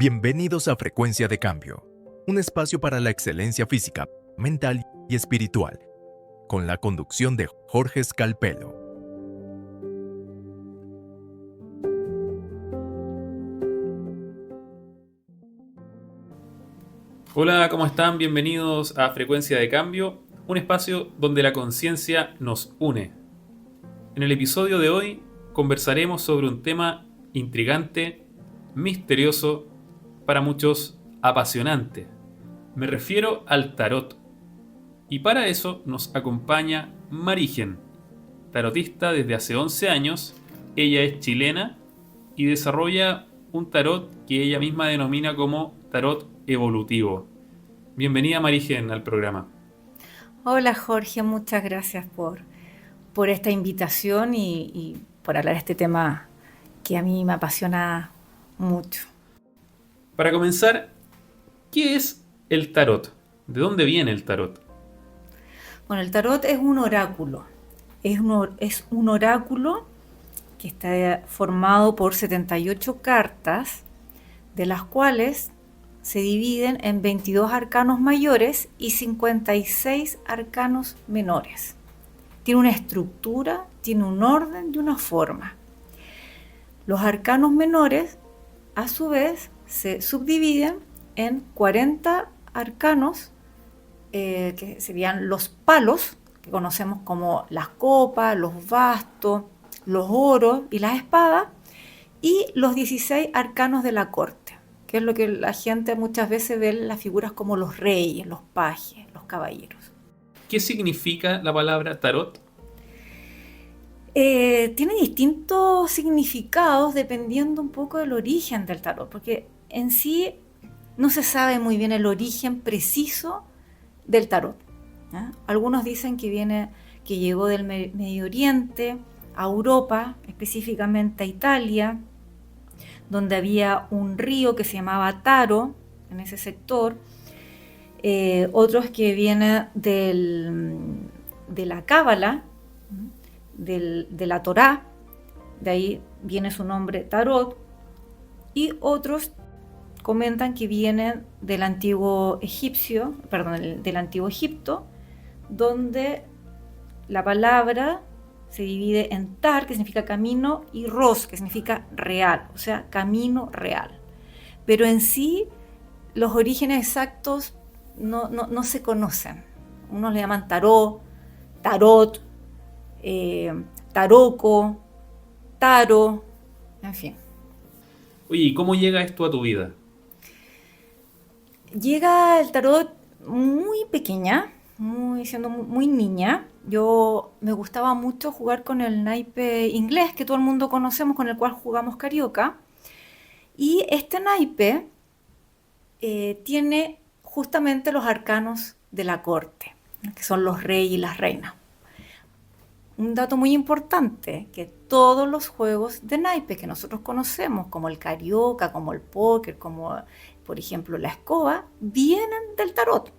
Bienvenidos a Frecuencia de Cambio, un espacio para la excelencia física, mental y espiritual, con la conducción de Jorge Scalpelo. Hola, ¿cómo están? Bienvenidos a Frecuencia de Cambio, un espacio donde la conciencia nos une. En el episodio de hoy conversaremos sobre un tema intrigante, misterioso, para muchos apasionante. Me refiero al tarot. Y para eso nos acompaña Marigen, tarotista desde hace 11 años. Ella es chilena y desarrolla un tarot que ella misma denomina como tarot evolutivo. Bienvenida Marigen al programa. Hola Jorge, muchas gracias por esta invitación y por hablar de este tema que a mí me apasiona mucho. Para comenzar, ¿qué es el tarot? ¿De dónde viene el tarot? Bueno, el tarot es un oráculo. Es un oráculo que está formado por 78 cartas, de las cuales se dividen en 22 arcanos mayores y 56 arcanos menores. Tiene una estructura, tiene un orden y una forma. Los arcanos menores, a su vez, se subdividen en 40 arcanos, que serían los palos, que conocemos como las copas, los bastos, los oros y las espadas, y los 16 arcanos de la corte, que es lo que la gente muchas veces ve en las figuras como los reyes, los pajes, los caballeros. ¿Qué significa la palabra tarot? Tiene distintos significados dependiendo un poco del origen del tarot, porque en sí no se sabe muy bien el origen preciso del tarot. Algunos dicen que llegó del Medio Oriente a Europa, específicamente a Italia, donde había un río que se llamaba Taro en ese sector. Otros que vienen de la Cábala, de la Torá, de ahí viene su nombre Tarot, y otros comentan que vienen del antiguo del antiguo Egipto, donde la palabra se divide en Tar, que significa camino, y Ros, que significa real, o sea, camino real. Pero en sí, los orígenes exactos no se conocen. Unos le llaman tarot, taroco, taro, en fin. Oye, ¿y cómo llega esto a tu vida? Llega el tarot muy pequeña, siendo muy niña. Yo me gustaba mucho jugar con el naipe inglés que todo el mundo conocemos, con el cual jugamos carioca. Y este naipe tiene justamente los arcanos de la corte, que son los reyes y las reinas. Un dato muy importante, que todos los juegos de naipes que nosotros conocemos, como el carioca, como el póker, como por ejemplo la escoba, vienen del tarot.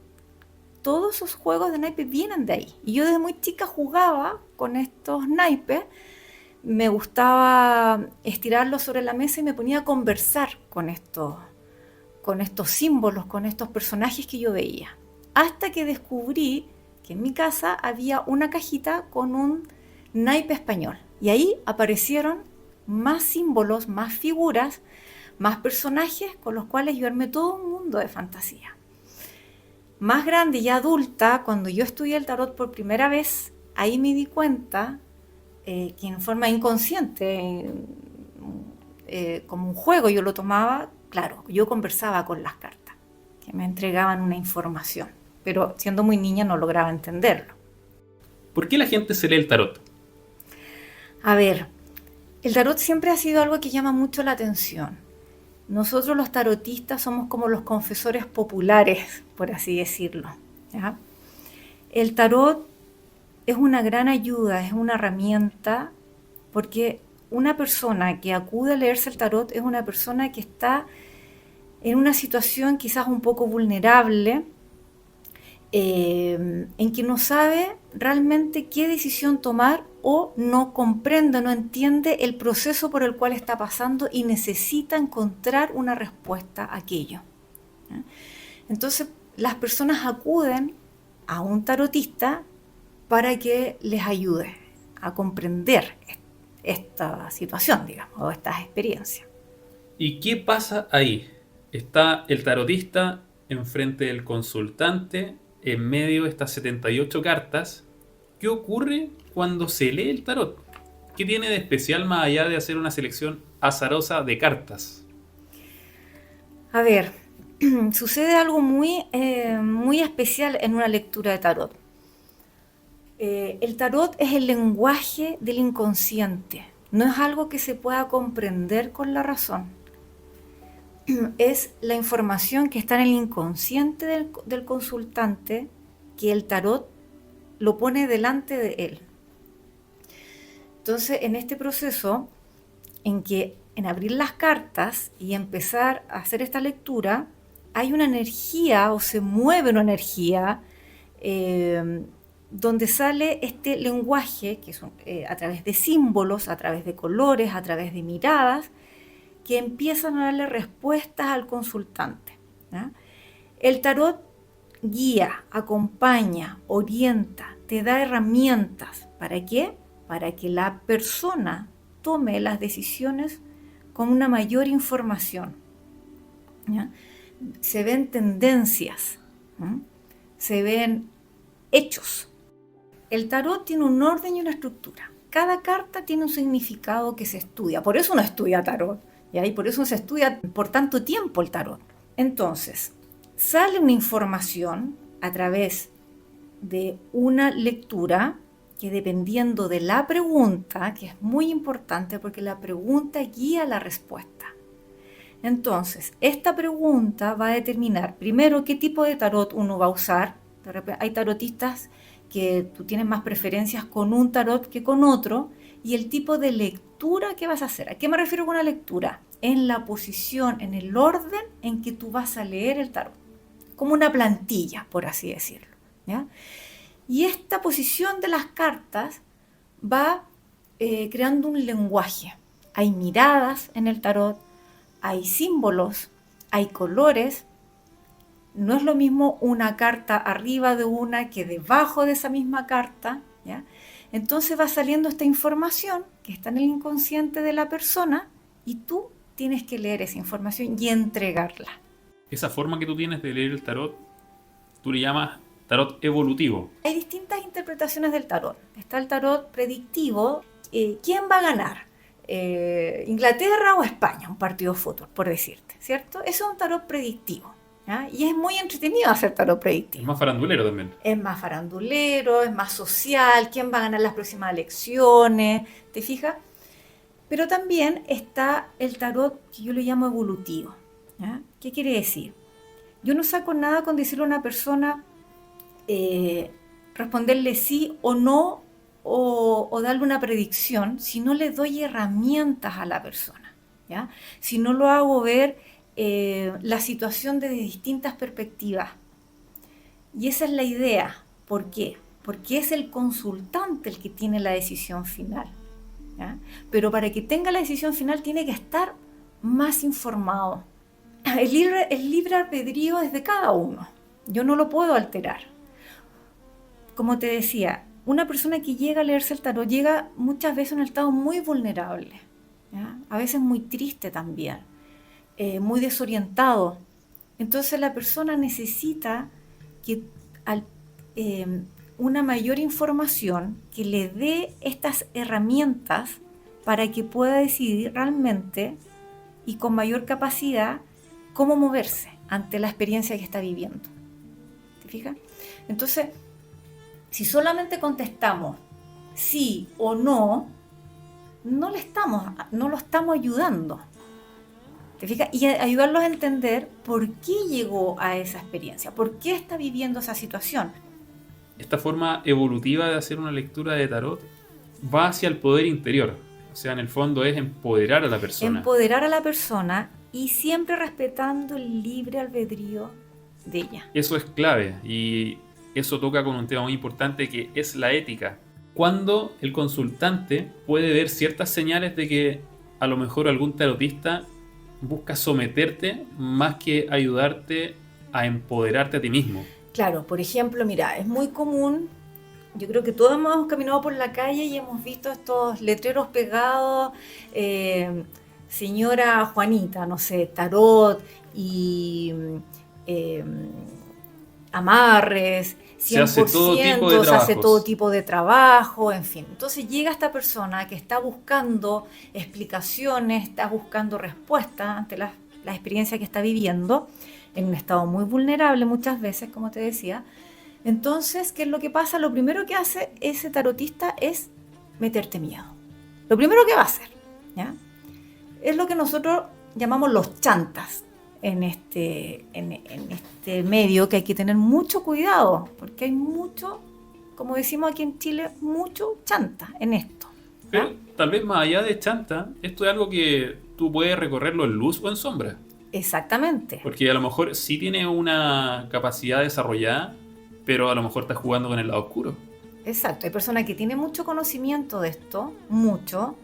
Todos esos juegos de naipes vienen de ahí. Y yo desde muy chica jugaba con estos naipes, me gustaba estirarlos sobre la mesa y me ponía a conversar con estos símbolos, con estos personajes que yo veía. Hasta que descubrí que en mi casa había una cajita con un naipe español. Y ahí aparecieron más símbolos, más figuras, más personajes con los cuales yo armé todo un mundo de fantasía. Más grande y adulta, cuando yo estudié el tarot por primera vez, ahí me di cuenta que en forma inconsciente, como un juego yo lo tomaba, claro, yo conversaba con las cartas, que me entregaban una información, pero siendo muy niña no lograba entenderlo. ¿Por qué la gente se lee el tarot? A ver, el tarot siempre ha sido algo que llama mucho la atención. Nosotros los tarotistas somos como los confesores populares, por así decirlo, ¿ya? El tarot es una gran ayuda, es una herramienta, porque una persona que acude a leerse el tarot es una persona que está en una situación quizás un poco vulnerable, en que no sabe realmente qué decisión tomar o no comprende, no entiende el proceso por el cual está pasando y necesita encontrar una respuesta a aquello. Entonces, las personas acuden a un tarotista para que les ayude a comprender esta situación, digamos, o estas experiencias. ¿Y qué pasa ahí? Está el tarotista enfrente del consultante, en medio de estas 78 cartas. ¿Qué ocurre cuando se lee el tarot? ¿Qué tiene de especial más allá de hacer una selección azarosa de cartas? A ver, sucede algo muy especial en una lectura de tarot. El tarot es el lenguaje del inconsciente, no es algo que se pueda comprender con la razón. Es la información que está en el inconsciente del consultante, que el tarot lo pone delante de él. Entonces, en este proceso, en abrir las cartas y empezar a hacer esta lectura, hay una energía o se mueve una energía donde sale este lenguaje, que es a través de símbolos, a través de colores, a través de miradas, que empiezan a darle respuestas al consultante, ¿ya? El tarot guía, acompaña, orienta, te da herramientas. ¿Para qué? Para que la persona tome las decisiones con una mayor información, ¿ya? Se ven tendencias, ¿no? Se ven hechos. El tarot tiene un orden y una estructura. Cada carta tiene un significado que se estudia. Por eso uno estudia tarot, ¿ya? Y por eso se estudia por tanto tiempo el tarot. Entonces, sale una información a través de una lectura que, dependiendo de la pregunta, que es muy importante porque la pregunta guía la respuesta. Entonces, esta pregunta va a determinar primero qué tipo de tarot uno va a usar. De repente, hay tarotistas que tú tienes más preferencias con un tarot que con otro, y el tipo de lectura que vas a hacer. ¿A qué me refiero con una lectura? En la posición, en el orden en que tú vas a leer el tarot, como una plantilla, por así decirlo, ¿ya? Y esta posición de las cartas va creando un lenguaje. Hay miradas en el tarot, hay símbolos, hay colores. No es lo mismo una carta arriba de una que debajo de esa misma carta, ¿ya? Entonces va saliendo esta información que está en el inconsciente de la persona y tú tienes que leer esa información y entregarla. Esa forma que tú tienes de leer el tarot, tú le llamas tarot evolutivo. Hay distintas interpretaciones del tarot. Está el tarot predictivo. ¿Quién va a ganar? ¿Inglaterra o España? Un partido de fútbol, por decirte, ¿cierto? Eso es un tarot predictivo, ¿ya? Y es muy entretenido hacer tarot predictivo. Es más farandulero también. Es más farandulero, es más social. ¿Quién va a ganar las próximas elecciones? ¿Te fijas? Pero también está el tarot que yo le llamo evolutivo, ¿ya? ¿Qué quiere decir? Yo no saco nada con decirle a una persona, responderle sí o no, o darle una predicción, si no le doy herramientas a la persona, ¿ya? Si no lo hago ver la situación desde distintas perspectivas. Y esa es la idea. ¿Por qué? Porque es el consultante el que tiene la decisión final, ¿ya? Pero para que tenga la decisión final tiene que estar más informado. El libre albedrío es de cada uno. Yo no lo puedo alterar. Como te decía, una persona que llega a leerse el tarot llega muchas veces en un estado muy vulnerable, ¿ya? A veces muy triste también, muy desorientado. Entonces la persona necesita que una mayor información que le dé estas herramientas para que pueda decidir realmente y con mayor capacidad cómo moverse ante la experiencia que está viviendo. ¿Te fijas? Entonces, si solamente contestamos sí o no, no lo estamos ayudando. ¿Te fijas? Y ayudarlos a entender por qué llegó a esa experiencia, por qué está viviendo esa situación. Esta forma evolutiva de hacer una lectura de tarot va hacia el poder interior. O sea, en el fondo es empoderar a la persona. Empoderar a la persona y siempre respetando el libre albedrío de ella. Eso es clave. Y eso toca con un tema muy importante que es la ética. Cuando el consultante puede ver ciertas señales de que a lo mejor algún tarotista busca someterte más que ayudarte a empoderarte a ti mismo. Claro, por ejemplo, mira, es muy común, yo creo que todos hemos caminado por la calle y hemos visto estos letreros pegados, señora Juanita, no sé, tarot y amarres, 100%, Se hace todo tipo de se hace trabajos. todo tipo de trabajo, en fin. Entonces llega esta persona que está buscando explicaciones, está buscando respuestas ante la experiencia que está viviendo, en un estado muy vulnerable muchas veces, como te decía. Entonces, ¿qué es lo que pasa? Lo primero que hace ese tarotista es meterte miedo. Lo primero que va a hacer, ¿ya? Es lo que nosotros llamamos los chantas en este medio, que hay que tener mucho cuidado, porque hay mucho, como decimos aquí en Chile, mucho chanta en esto. ¿Ya? Pero tal vez más allá de chanta, esto es algo que tú puedes recorrerlo en luz o en sombra. Exactamente. Porque a lo mejor sí tiene una capacidad desarrollada, pero a lo mejor estás jugando con el lado oscuro. Exacto. Hay personas que tienen mucho conocimiento de esto, mucho,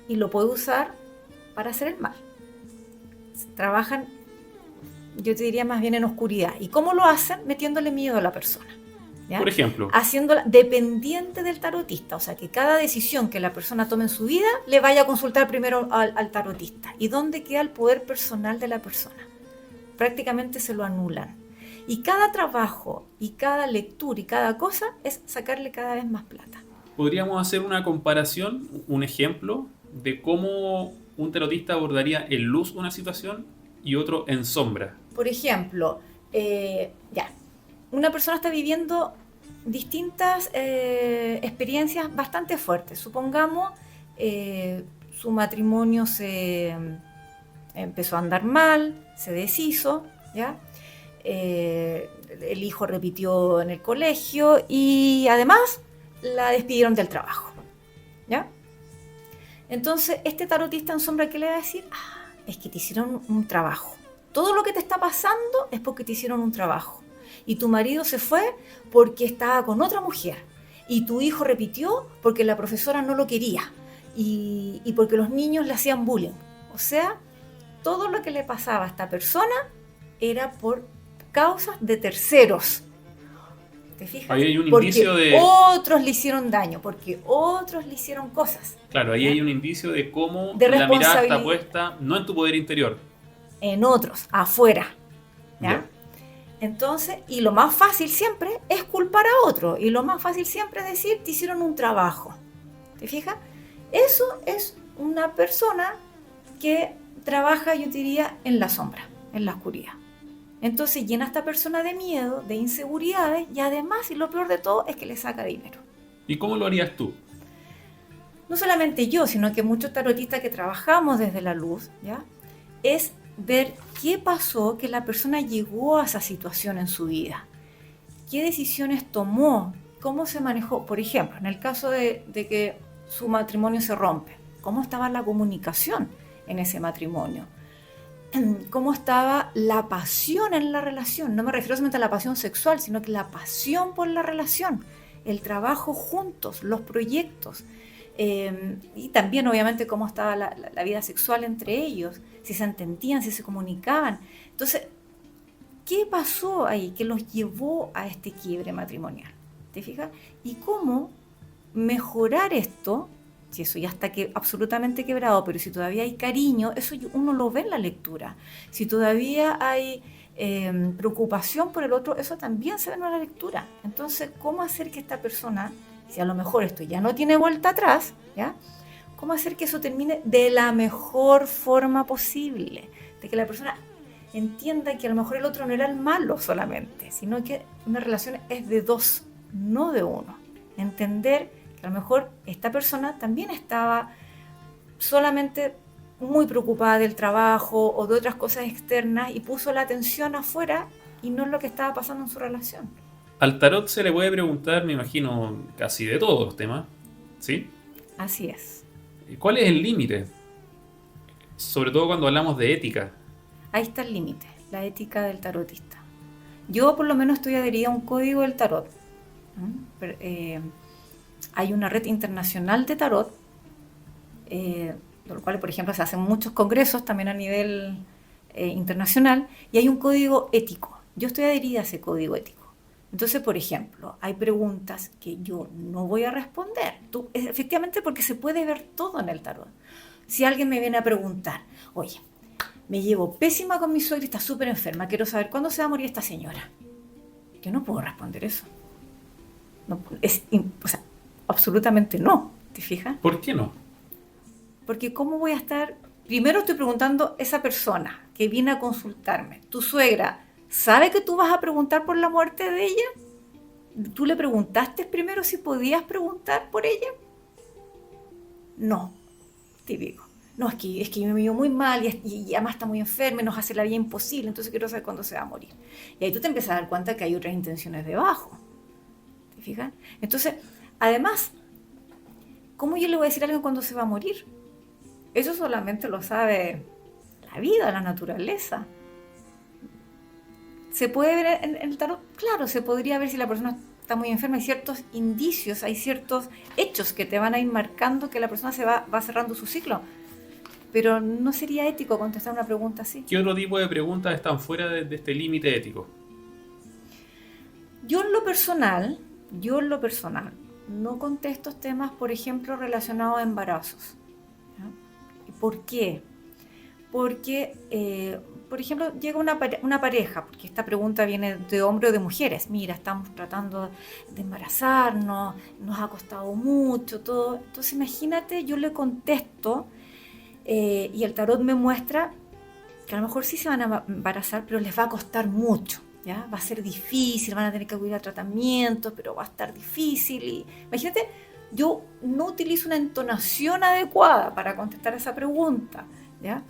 y lo puede usar para hacer el mal. Trabajan, yo te diría más bien en oscuridad. ¿Y cómo lo hacen? Metiéndole miedo a la persona. ¿Ya? Por ejemplo, Haciéndola dependiente del tarotista, o sea, que cada decisión que la persona tome en su vida le vaya a consultar primero al tarotista. ¿Y dónde queda el poder personal de la persona? Prácticamente se lo anulan. Y cada trabajo, y cada lectura, y cada cosa es sacarle cada vez más plata. podríamos hacer una comparación, un ejemplo de cómo un tarotista abordaría en luz una situación y otro en sombra. Por ejemplo, una persona está viviendo distintas experiencias bastante fuertes. Supongamos, su matrimonio se empezó a andar mal, se deshizo, ¿ya? El hijo repitió en el colegio y además la despidieron del trabajo, ¿ya? Entonces, este tarotista en sombra, ¿qué le va a decir? Es que te hicieron un trabajo. Todo lo que te está pasando es porque te hicieron un trabajo. Y tu marido se fue porque estaba con otra mujer. Y tu hijo repitió porque la profesora no lo quería. Y porque los niños le hacían bullying. O sea, todo lo que le pasaba a esta persona era por causas de terceros. ¿Te fijas? Ahí hay un Porque indicio de... otros le hicieron daño, porque otros le hicieron cosas. Claro, ahí ¿ya? hay un indicio de cómo De la mirada está responsabilidad. puesta no en tu poder interior. En otros, afuera. ¿ya? Ya. Entonces, y lo más fácil siempre es culpar a otro. Y lo más fácil siempre es decir, te hicieron un trabajo. ¿Te fijas? Eso es una persona que trabaja, yo diría, en la sombra, en la oscuridad. Entonces llena a esta persona de miedo, de inseguridades y además, y lo peor de todo, es que le saca dinero. ¿Y cómo lo harías tú? No solamente yo, sino que muchos tarotistas que trabajamos desde la luz, ¿ya? Es ver qué pasó que la persona llegó a esa situación en su vida. ¿Qué decisiones tomó? ¿Cómo se manejó? Por ejemplo, en el caso de que su matrimonio se rompe, ¿cómo estaba la comunicación en ese matrimonio? ¿Cómo estaba la pasión en la relación? No me refiero solamente a la pasión sexual, sino que la pasión por la relación, el trabajo juntos, los proyectos. Y también obviamente cómo estaba la vida sexual entre ellos, si se entendían, si se comunicaban. Entonces, ¿qué pasó ahí que los llevó a este quiebre matrimonial? ¿Te fijas? Y cómo mejorar esto, si eso ya está absolutamente quebrado, pero si todavía hay cariño, eso uno lo ve en la lectura. Si todavía hay preocupación por el otro, eso también se ve en la lectura. Entonces, ¿cómo hacer que esta persona, si a lo mejor esto ya no tiene vuelta atrás, ¿ya? ¿Cómo hacer que eso termine de la mejor forma posible? De que la persona entienda que a lo mejor el otro no era el malo solamente, sino que una relación es de dos, no de uno. Entender que a lo mejor esta persona también estaba solamente muy preocupada del trabajo o de otras cosas externas y puso la atención afuera y no en lo que estaba pasando en su relación. Al tarot se le puede preguntar, me imagino, casi de todos los temas, ¿sí? Así es. ¿Cuál es el límite? Sobre todo cuando hablamos de ética. Ahí está el límite, la ética del tarotista. Yo por lo menos estoy adherida a un código del tarot. Hay una red internacional de tarot, de lo cual, por ejemplo, se hacen muchos congresos también a nivel internacional, y hay un código ético. Yo estoy adherida a ese código ético. Entonces, por ejemplo, hay preguntas que yo no voy a responder. Efectivamente, porque se puede ver todo en el tarot. Si alguien me viene a preguntar, oye, me llevo pésima con mi suegra y está súper enferma, quiero saber cuándo se va a morir esta señora. Yo no puedo responder eso. No, absolutamente no, ¿te fijas? ¿Por qué no? Porque ¿cómo voy a estar? Primero estoy preguntando esa persona que viene a consultarme, tu suegra, ¿sabe que tú vas a preguntar por la muerte de ella? ¿Tú le preguntaste primero si podías preguntar por ella? No, típico. No, es que me vio muy mal y además está muy enferma y nos hace la vida imposible, entonces quiero saber cuándo se va a morir. Y ahí tú te empiezas a dar cuenta que hay otras intenciones debajo. ¿Te fijas? Entonces, además, ¿cómo yo le voy a decir a alguien cuándo se va a morir? Eso solamente lo sabe la vida, la naturaleza. ¿Se puede ver en el tarot? Claro, se podría ver si la persona está muy enferma. Hay ciertos indicios, hay ciertos hechos que te van a ir marcando que la persona va cerrando su ciclo. Pero no sería ético contestar una pregunta así. ¿Qué otro tipo de preguntas están fuera de este límite ético? Yo en lo personal, no contesto temas, por ejemplo, relacionados a embarazos. ¿Ya? ¿Por qué? Porque, por ejemplo, llega una pareja, porque esta pregunta viene de hombres o de mujeres. Mira, estamos tratando de embarazarnos, nos ha costado mucho, todo. Entonces, imagínate, yo le contesto y el tarot me muestra que a lo mejor sí se van a embarazar, pero les va a costar mucho. ¿Ya? Va a ser difícil, van a tener que acudir a tratamientos, pero va a estar difícil. Y imagínate, yo no utilizo una entonación adecuada para contestar esa pregunta, ¿ya?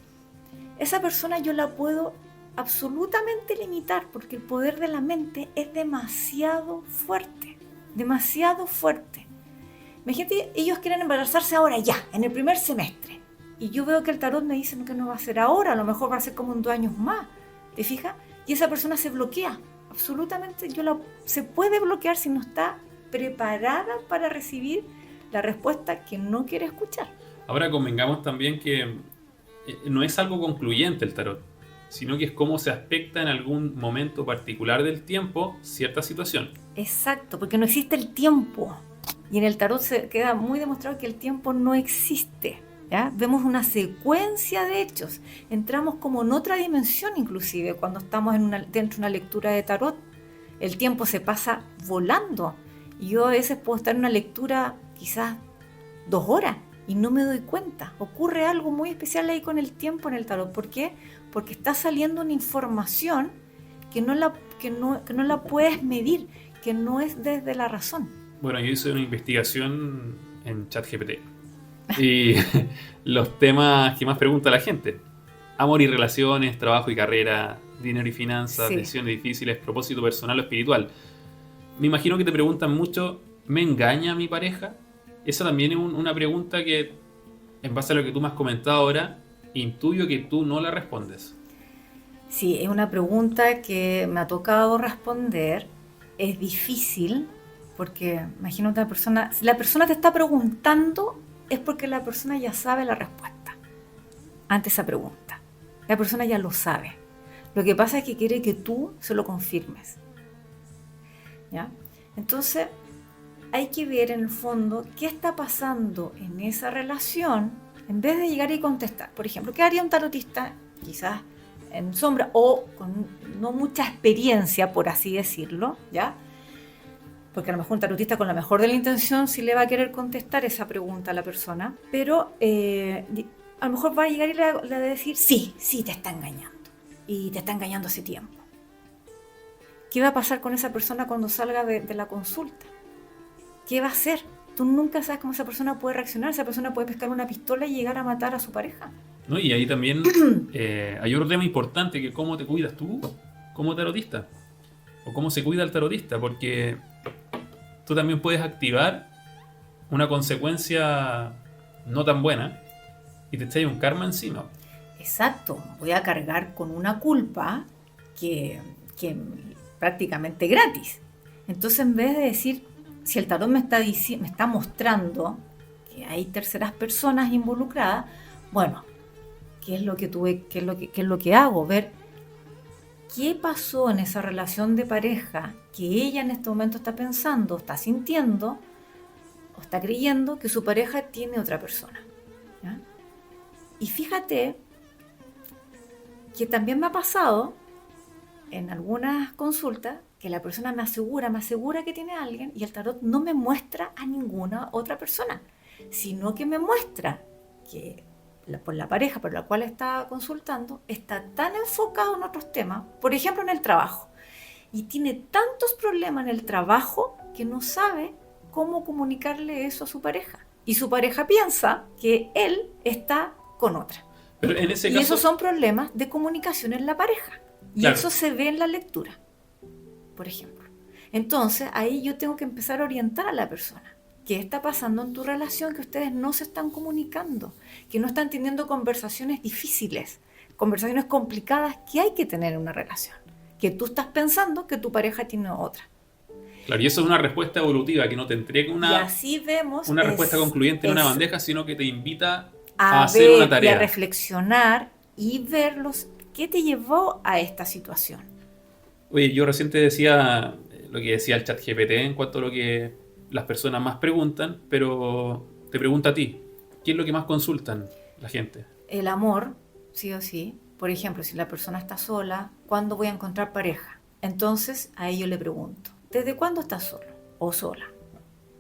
Esa persona yo la puedo absolutamente limitar porque el poder de la mente es demasiado fuerte, demasiado fuerte. Imagínate, ellos quieren embarazarse ahora ya, en el primer semestre, y yo veo que el tarot me dice que no va a ser ahora, a lo mejor va a ser como en 2 años más, ¿te fijas? Y esa persona se bloquea, absolutamente se puede bloquear si no está preparada para recibir la respuesta que no quiere escuchar. Ahora convengamos también que no es algo concluyente el tarot, sino que es cómo se aspecta en algún momento particular del tiempo cierta situación. Exacto, porque no existe el tiempo. Y en el tarot se queda muy demostrado que el tiempo no existe. ¿Ya? Vemos una secuencia de hechos. Entramos como en otra dimensión inclusive cuando estamos dentro de una lectura de tarot. El tiempo se pasa volando. Y yo a veces puedo estar en una lectura quizás 2 horas y no me doy cuenta. Ocurre algo muy especial ahí con el tiempo en el tarot. ¿Por qué? Porque está saliendo una información que no la puedes medir, que no es desde la razón. Bueno, yo hice una investigación en ChatGPT. Y los temas que más pregunta la gente: amor y relaciones, trabajo y carrera, dinero y finanzas, Sí. decisiones difíciles, propósito personal o espiritual. Me imagino que te preguntan mucho: ¿me engaña mi pareja? Esa también es una pregunta que, en base a lo que tú me has comentado ahora, intuyo que tú no la respondes. Sí, es una pregunta que me ha tocado responder. Es difícil porque imagínate una persona, si la persona te está preguntando es porque la persona ya sabe la respuesta ante esa pregunta. La persona ya lo sabe. Lo que pasa es que quiere que tú se lo confirmes. ¿Ya? Entonces, hay que ver en el fondo qué está pasando en esa relación en vez de llegar y contestar. Por ejemplo, ¿qué haría un tarotista quizás en sombra o con no mucha experiencia, por así decirlo, ¿ya? Porque a lo mejor un tarotista con la mejor de la intención sí le va a querer contestar esa pregunta a la persona, pero a lo mejor va a llegar y le va a decir, sí, te está engañando. Y te está engañando hace tiempo. ¿Qué va a pasar con esa persona cuando salga de la consulta? ¿Qué va a hacer? Tú nunca sabes cómo esa persona puede reaccionar. Esa persona puede pescar una pistola y llegar a matar a su pareja. ¿No? Y ahí también hay otro tema importante, que cómo te cuidas tú como tarotista, o cómo se cuida el tarotista, porque tú también puedes activar una consecuencia no tan buena y te echáis un karma encima. Exacto, voy a cargar con una culpa que prácticamente gratis. Entonces, en vez de decir, si el tarot me está mostrando que hay terceras personas involucradas, bueno, ¿qué es lo que hago? Ver qué pasó en esa relación de pareja que ella en este momento está pensando, está sintiendo o está creyendo que su pareja tiene otra persona, ¿ya? Y fíjate que también me ha pasado en algunas consultas que la persona me asegura que tiene a alguien y el tarot no me muestra a ninguna otra persona, sino que me muestra que por la pareja por la cual está consultando está tan enfocado en otros temas, por ejemplo en el trabajo, y tiene tantos problemas en el trabajo que no sabe cómo comunicarle eso a su pareja. Y su pareja piensa que él está con otra. Pero en ese y caso, esos son problemas de comunicación en la pareja. Y claro, eso se ve en la lectura, por ejemplo. Entonces, ahí yo tengo que empezar a orientar a la persona. ¿Qué está pasando en tu relación que ustedes no se están comunicando? Que no están teniendo conversaciones difíciles, conversaciones complicadas que hay que tener en una relación. Que tú estás pensando que tu pareja tiene otra. claro, y eso es una respuesta evolutiva, que no te entrega Y una así vemos respuesta concluyente en una eso, bandeja, sino que te invita a hacer una ver y a tarea. reflexionar y ver qué te llevó a esta situación. Oye, yo recién te decía lo que decía el ChatGPT en cuanto a lo que las personas más preguntan, pero te pregunto a ti, ¿qué es lo que más consultan la gente? El amor, sí o sí. Por ejemplo, si la persona está sola, ¿cuándo voy a encontrar pareja? Entonces, a ello le pregunto, ¿desde cuándo estás solo o sola?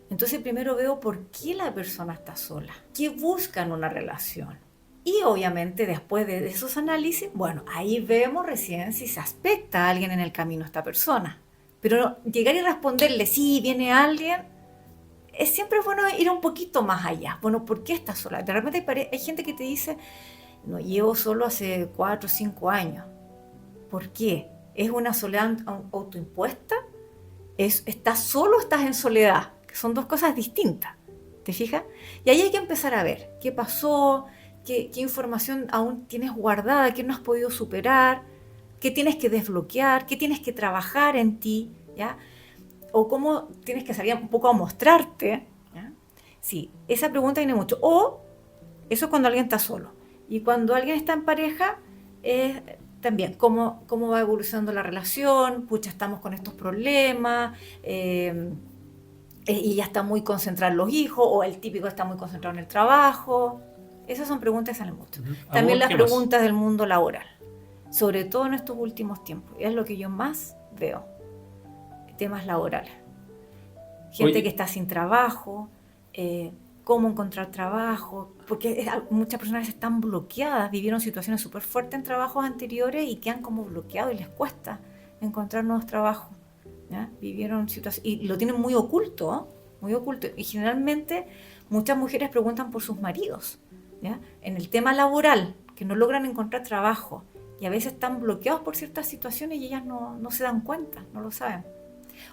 Entonces, primero veo por qué la persona está sola, qué busca en una relación. Y obviamente, después de esos análisis, bueno, ahí vemos recién si se aspecta a alguien en el camino a esta persona. Pero llegar y responderle, sí, viene alguien, es siempre bueno ir un poquito más allá. Bueno, ¿por qué estás sola? De repente hay gente que te dice, no, llevo solo hace 4 o 5 años. ¿Por qué? ¿Es una soledad autoimpuesta? ¿Estás solo o estás en soledad? Que son dos cosas distintas, ¿te fijas? Y ahí hay que empezar a ver qué pasó, qué información aún tienes guardada, qué no has podido superar, qué tienes que desbloquear, qué tienes que trabajar en ti, ¿ya? O cómo tienes que salir un poco a mostrarte, ¿ya? Sí, esa pregunta viene mucho. O eso es cuando alguien está solo. Y cuando alguien está en pareja, también cómo va evolucionando la relación, pucha, estamos con estos problemas, y ya está muy concentrado en los hijos, o el típico está muy concentrado en el trabajo. Esas son preguntas que salen mucho. También las preguntas del mundo laboral, sobre todo en estos últimos tiempos. Es lo que yo más veo, temas laborales. Gente que está sin trabajo, cómo encontrar trabajo, porque muchas personas están bloqueadas, vivieron situaciones súper fuertes en trabajos anteriores y quedan como bloqueados y les cuesta encontrar nuevos trabajos, ¿ya? Vivieron situaciones y lo tienen muy oculto, ¿eh? Muy oculto. Y generalmente muchas mujeres preguntan por sus maridos, ¿ya? En el tema laboral, que no logran encontrar trabajo y a veces están bloqueados por ciertas situaciones y ellas no se dan cuenta, no lo saben.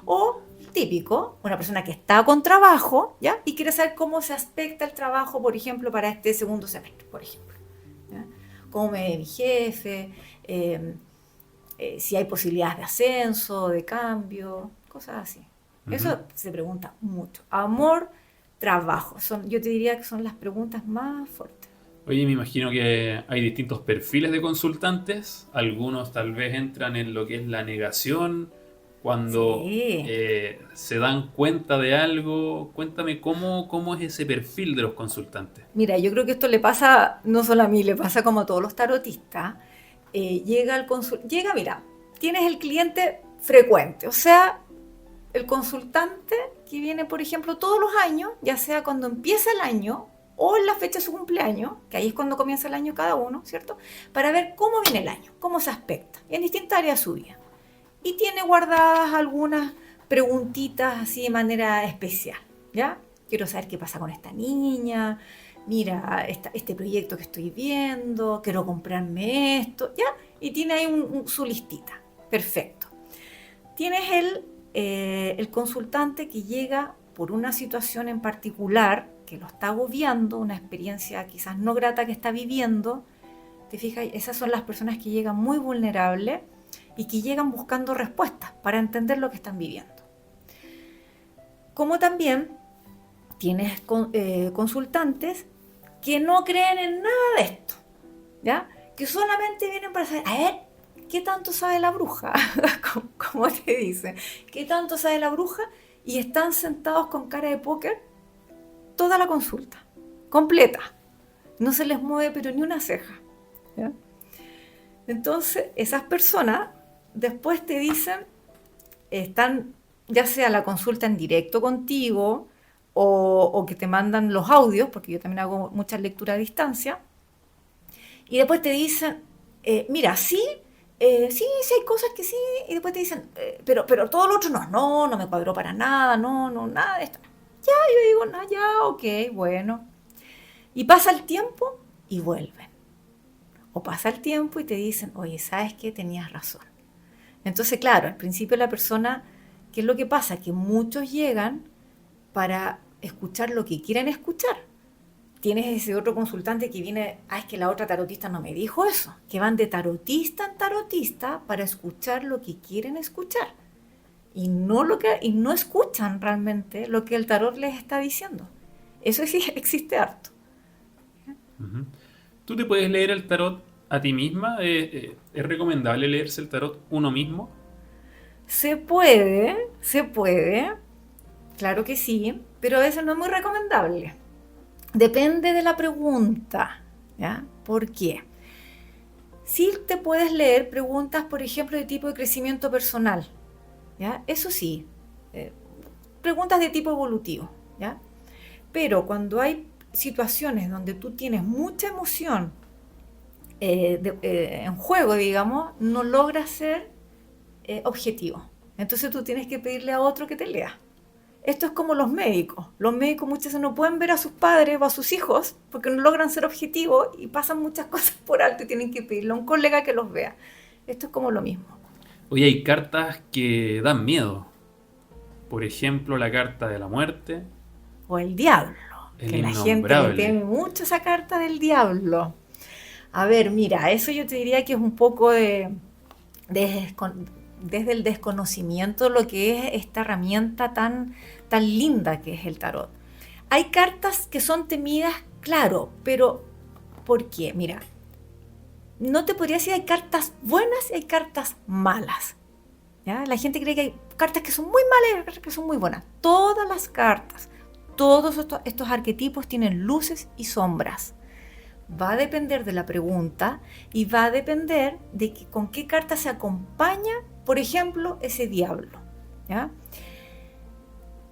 O típico, una persona que está con trabajo, ¿ya? Y quiere saber cómo se aspecta el trabajo, por ejemplo, para este segundo semestre, por ejemplo, ¿ya? Cómo me ve mi jefe, si hay posibilidades de ascenso, de cambio, cosas así. Uh-huh. Eso se pregunta mucho. Amor, trabajo, yo te diría que son las preguntas más fuertes. Oye, me imagino que hay distintos perfiles de consultantes. Algunos tal vez entran en lo que es la negación, cuando sí. Se dan cuenta de algo. Cuéntame cómo es ese perfil de los consultantes. Mira, yo creo que esto le pasa no solo a mí, le pasa como a todos los tarotistas. Mira, tienes el cliente frecuente, o sea, el consultante que viene, por ejemplo, todos los años, ya sea cuando empieza el año o en la fecha de su cumpleaños, que ahí es cuando comienza el año cada uno, ¿cierto? Para ver cómo viene el año, cómo se aspecta, en distintas áreas de su vida. Y tiene guardadas algunas preguntitas así de manera especial, ¿ya? Quiero saber qué pasa con esta niña, mira, este proyecto que estoy viendo, quiero comprarme esto, ¿ya? Y tiene ahí su listita, perfecto. Tienes el consultante que llega por una situación en particular que lo está agobiando, una experiencia quizás no grata que está viviendo. ¿Te fijas? Esas son las personas que llegan muy vulnerables y que llegan buscando respuestas para entender lo que están viviendo. Como también tienes consultantes que no creen en nada de esto, ¿ya? Que solamente vienen para saber, a ver, ¿qué tanto sabe la bruja? Como te dicen, ¿qué tanto sabe la bruja? Y están sentados con cara de póker toda la consulta, completa. No se les mueve pero ni una ceja, ¿ya? Entonces, esas personas después te dicen, están ya sea la consulta en directo contigo o que te mandan los audios, porque yo también hago muchas lecturas a distancia, y después te dicen, mira, sí hay cosas que sí, y después te dicen, pero todo lo otro no me cuadró para nada, no, nada de esto. Ya, yo digo, no, ya, ok, bueno. Y pasa el tiempo y vuelven. O pasa el tiempo y te dicen, oye, ¿sabes qué? Tenías razón. Entonces, claro, al principio la persona, ¿qué es lo que pasa? Que muchos llegan para escuchar lo que quieren escuchar. Tienes ese otro consultante que viene, es que la otra tarotista no me dijo eso, que van de tarotista en tarotista para escuchar lo que quieren escuchar y no escuchan realmente lo que el tarot les está diciendo. Eso sí existe harto. Uh-huh. ¿Tú te puedes leer el tarot a ti misma? ¿Es recomendable leerse el tarot uno mismo? Se puede, claro que sí, pero eso no es muy recomendable. Depende de la pregunta, ¿ya? ¿Por qué? Sí te puedes leer preguntas, por ejemplo, de tipo de crecimiento personal, ¿ya? Eso sí, preguntas de tipo evolutivo, ¿ya? Pero cuando hay situaciones donde tú tienes mucha emoción en juego, digamos, no logras ser objetivo. Entonces tú tienes que pedirle a otro que te lea. Esto es como los médicos. Los médicos muchas veces no pueden ver a sus padres o a sus hijos porque no logran ser objetivos y pasan muchas cosas por alto y tienen que pedirle a un colega que los vea. Esto es como lo mismo. Oye, hay cartas que dan miedo. Por ejemplo, la carta de la muerte. O el diablo. Que la gente le teme mucho esa carta del diablo. A ver, mira, eso yo te diría que es un poco desde el desconocimiento de lo que es esta herramienta tan linda que es el tarot. Hay cartas que son temidas, claro, pero ¿por qué? Mira, no te podría decir hay cartas buenas y hay cartas malas, ¿ya? La gente cree que hay cartas que son muy malas y cartas que son muy buenas. Todas las cartas, todos estos arquetipos tienen luces y sombras. Va a depender de la pregunta y va a depender de con qué carta se acompaña, por ejemplo, ese diablo, ¿ya?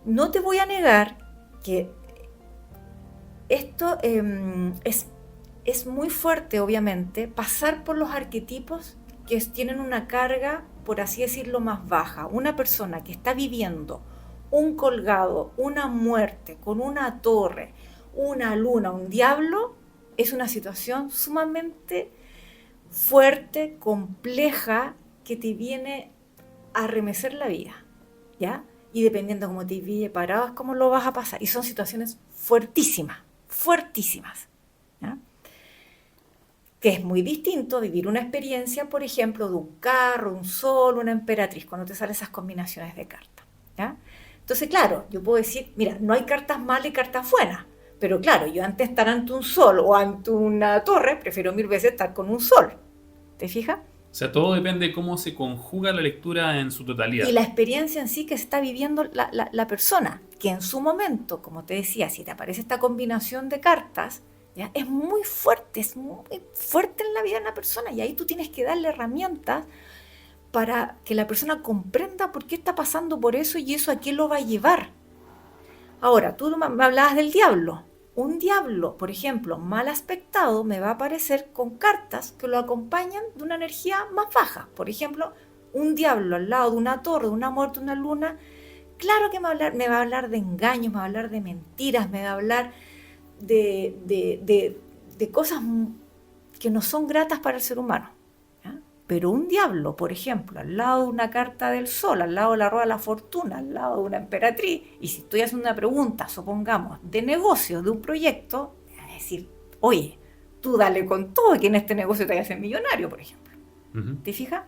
No te voy a negar que esto es muy fuerte, obviamente, pasar por los arquetipos que tienen una carga, por así decirlo, más baja. Una persona que está viviendo un colgado, una muerte, con una torre, una luna, un diablo, es una situación sumamente fuerte, compleja, que te viene a remecer la vida, ¿ya? Y dependiendo de cómo te pille parado, es cómo lo vas a pasar. Y son situaciones fuertísimas, ¿ya? Que es muy distinto vivir una experiencia, por ejemplo, de un carro, un sol, una emperatriz, cuando te salen esas combinaciones de cartas, ¿ya? Entonces, claro, yo puedo decir, mira, no hay cartas malas y cartas buenas, pero claro, yo antes de estar ante un sol o ante una torre, prefiero 1000 veces estar con un sol. ¿Te fijas? O sea, todo depende de cómo se conjuga la lectura en su totalidad. Y la experiencia en sí que está viviendo la persona, que en su momento, como te decía, si te aparece esta combinación de cartas, ¿ya? Es muy fuerte en la vida de una persona, y ahí tú tienes que darle herramientas para que la persona comprenda por qué está pasando por eso y eso a qué lo va a llevar. Ahora, tú me hablabas del diablo. Un diablo, por ejemplo, mal aspectado, me va a aparecer con cartas que lo acompañan de una energía más baja. Por ejemplo, un diablo al lado de una torre, de una muerte, de una luna, claro que me va a hablar de engaños, me va a hablar de mentiras, me va a hablar de cosas que no son gratas para el ser humano. Pero un diablo, por ejemplo, al lado de una carta del sol, al lado de la rueda de la fortuna, al lado de una emperatriz, y si estoy haciendo una pregunta, supongamos, de negocio, de un proyecto, me va a decir, oye, tú dale con todo que en este negocio te vayas a ser millonario, por ejemplo. Uh-huh. ¿Te fijas?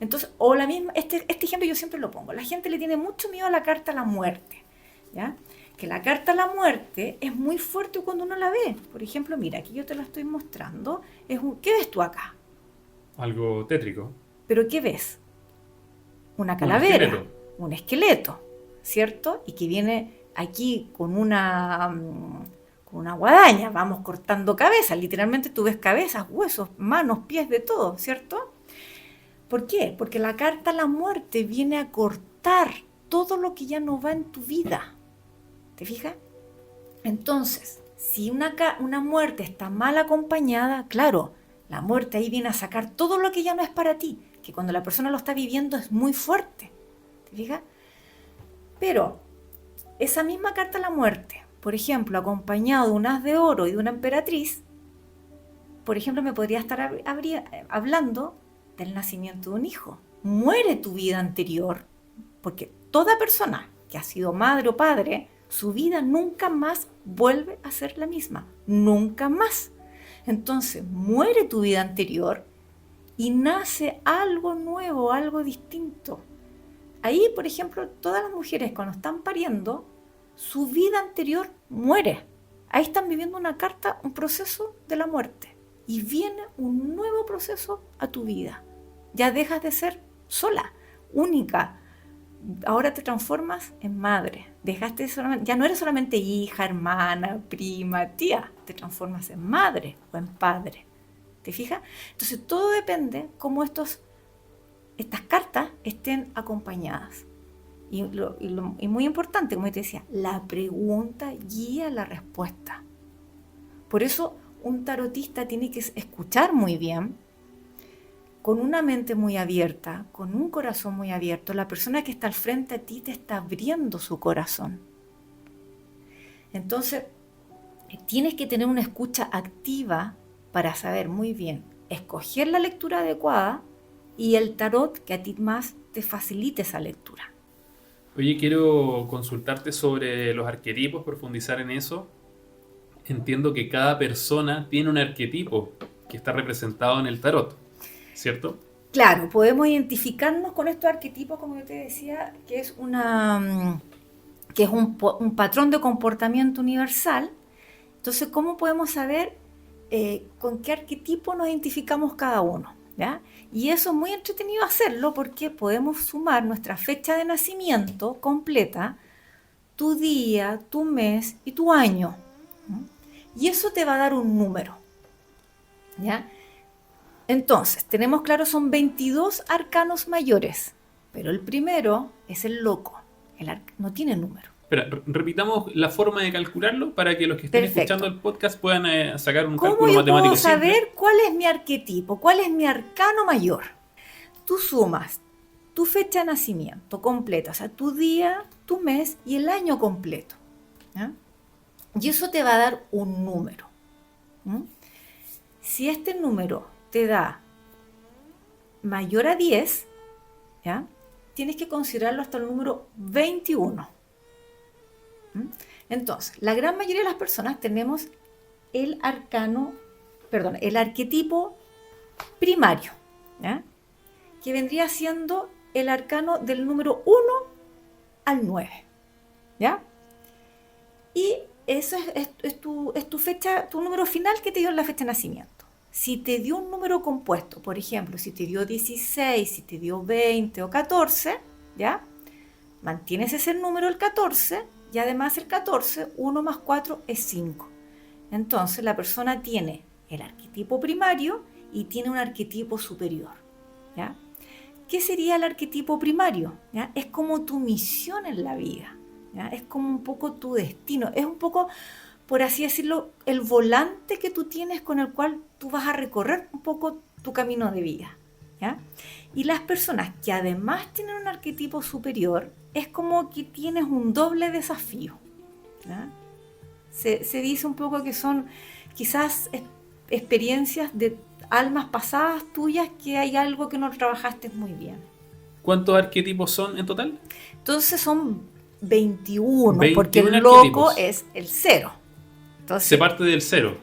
Entonces, o la misma, este ejemplo yo siempre lo pongo. La gente le tiene mucho miedo a la carta a la muerte, ¿ya? Que la carta a la muerte es muy fuerte cuando uno la ve. Por ejemplo, mira, aquí yo te la estoy mostrando. ¿Qué ves tú acá? Algo tétrico. ¿Pero qué ves? Una calavera, esqueleto. un esqueleto, ¿cierto? Y que viene aquí con una guadaña, vamos cortando cabezas. Literalmente tú ves cabezas, huesos, manos, pies, de todo, ¿cierto? ¿Por qué? Porque la carta a la muerte viene a cortar todo lo que ya no va en tu vida. ¿Te fijas? Entonces, si una muerte está mal acompañada, claro, la muerte ahí viene a sacar todo lo que ya no es para ti, que cuando la persona lo está viviendo es muy fuerte. ¿Te fijas? Pero esa misma carta a la muerte, por ejemplo, acompañado de un as de oro y de una emperatriz, por ejemplo, me podría estar hablando del nacimiento de un hijo. Muere tu vida anterior, porque toda persona que ha sido madre o padre, su vida nunca más vuelve a ser la misma, nunca más. Entonces muere tu vida anterior y nace algo nuevo, algo distinto. Ahí, por ejemplo, todas las mujeres cuando están pariendo, su vida anterior muere. Ahí están viviendo una carta, un proceso de la muerte. Y viene un nuevo proceso a tu vida. Ya dejas de ser sola, única. Ahora te transformas en madre. Ya no eres solamente hija, hermana, prima, tía. Te transformas en madre o en padre. ¿Te fijas? Entonces todo depende cómo estas cartas estén acompañadas. Y muy importante, como te decía, la pregunta guía la respuesta. Por eso un tarotista tiene que escuchar muy bien, con una mente muy abierta, con un corazón muy abierto. La persona que está al frente a ti te está abriendo su corazón. Entonces, tienes que tener una escucha activa para saber muy bien escoger la lectura adecuada y el tarot que a ti más te facilite esa lectura. Oye, quiero consultarte sobre los arquetipos, profundizar en eso. Entiendo que cada persona tiene un arquetipo que está representado en el tarot, ¿cierto? Claro, podemos identificarnos con estos arquetipos, como yo te decía, que es un patrón de comportamiento universal. Entonces, ¿cómo podemos saber con qué arquetipo nos identificamos cada uno? ¿Ya? Y eso es muy entretenido hacerlo porque podemos sumar nuestra fecha de nacimiento completa, tu día, tu mes y tu año. Y eso te va a dar un número. ¿Ya? Entonces, tenemos claro, son 22 arcanos mayores, pero el primero es el loco. No tiene número. Espera, repitamos la forma de calcularlo para que los que estén Perfecto. escuchando el podcast puedan sacar un ¿Cómo cálculo yo matemático puedo saber simple. cuál es mi arquetipo, cuál es mi arcano mayor? Tú sumas tu fecha de nacimiento completa, o sea, tu día, tu mes y el año completo. ¿Ya? Y eso te va a dar un número. Si este número te da mayor a 10, ¿ya? Tienes que considerarlo hasta el número 21. Entonces, la gran mayoría de las personas tenemos el arquetipo primario, ¿ya? Que vendría siendo el arcano del número 1 al 9, ¿ya? Y eso es tu fecha, tu número final que te dio en la fecha de nacimiento. Si te dio un número compuesto, por ejemplo, si te dio 16, si te dio 20 o 14, ¿ya? Mantienes ese número, el 14, y además el 14, 1 más 4 es 5. Entonces la persona tiene el arquetipo primario y tiene un arquetipo superior, ¿ya? ¿Qué sería el arquetipo primario? ¿Ya? Es como tu misión en la vida, ¿ya? Es como un poco tu destino, es un poco, por así decirlo, el volante que tú tienes con el cual tú vas a recorrer un poco tu camino de vida, ¿ya? Y las personas que además tienen un arquetipo superior, es como que tienes un doble desafío, ¿ya? Se dice un poco que son quizás experiencias de almas pasadas tuyas que hay algo que no trabajaste muy bien. ¿Cuántos arquetipos son en total? Entonces son 21 porque 21 el loco arquetipos. es el 0. Entonces, Se parte del 0.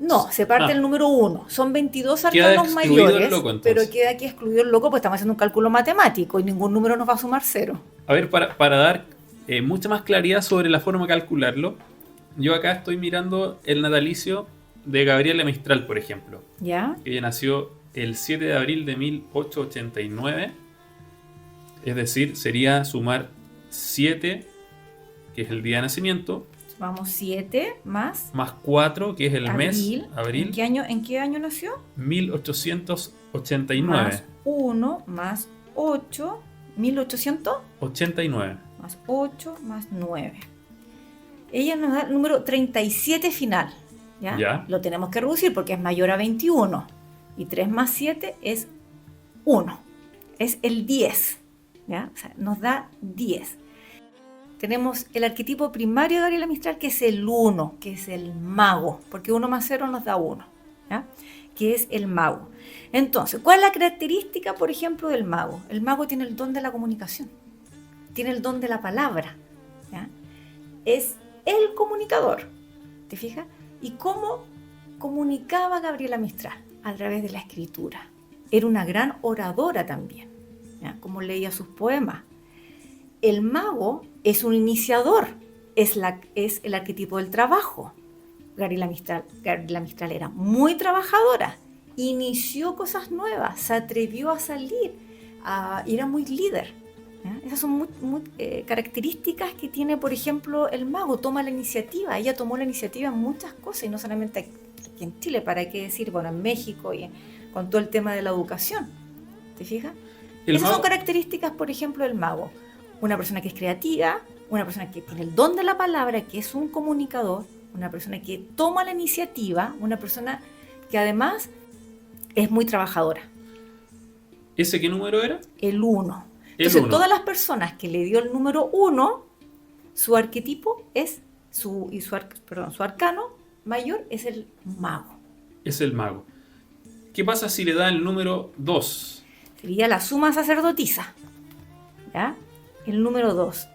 No, se parte el número 1. Son 22 Queda arcanos excluido el mayores, loco, entonces. pero queda aquí excluido el loco porque estamos haciendo un cálculo matemático y ningún número nos va a sumar 0. A ver, para dar mucha más claridad sobre la forma de calcularlo, yo acá estoy mirando el natalicio de Gabriela Mistral, por ejemplo. ¿Ya? Ella nació el 7 de abril de 1889. Es decir, sería sumar 7, que es el día de nacimiento, Vamos 7 más más 4, que es el mes, abril, ¿En qué año nació? 1889. Más 1 más 8, 1800 89. más 8 más 9. Ella nos da el número 37 final. ¿Ya? Ya. Lo tenemos que reducir porque es mayor a 21. Y 3 más 7 es 1. Es el 10. ¿Ya? O sea, nos da 10. Tenemos el arquetipo primario de Gabriela Mistral, que es el 1, que es el mago, porque 1 más 0 nos da 1, ¿ya? Que es el mago. Entonces, ¿cuál es la característica, por ejemplo, del mago? El mago tiene el don de la comunicación, tiene el don de la palabra, ¿ya? Es el comunicador, ¿te fijas? ¿Y cómo comunicaba Gabriela Mistral? A través de la escritura. Era una gran oradora también, ¿ya? Como leía sus poemas. El mago es un iniciador, es el arquetipo del trabajo. Gabriela Mistral era muy trabajadora, inició cosas nuevas, se atrevió a salir, era muy líder. ¿Ya? Esas son muy características que tiene, por ejemplo, el mago. Toma la iniciativa, ella tomó la iniciativa en muchas cosas, y no solamente aquí en Chile, para qué decir, bueno, en México y con todo el tema de la educación. ¿Te fijas? Esas son características, por ejemplo, del mago. Una persona que es creativa, una persona que tiene el don de la palabra, que es un comunicador, una persona que toma la iniciativa, una persona que además es muy trabajadora. ¿Ese qué número era? El 1. Entonces, todas las personas que le dio el número 1, su arquetipo es, su arcano mayor es el mago. Es el mago. ¿Qué pasa si le da el número 2? Sería la suma sacerdotisa. ¿Ya? El número 2.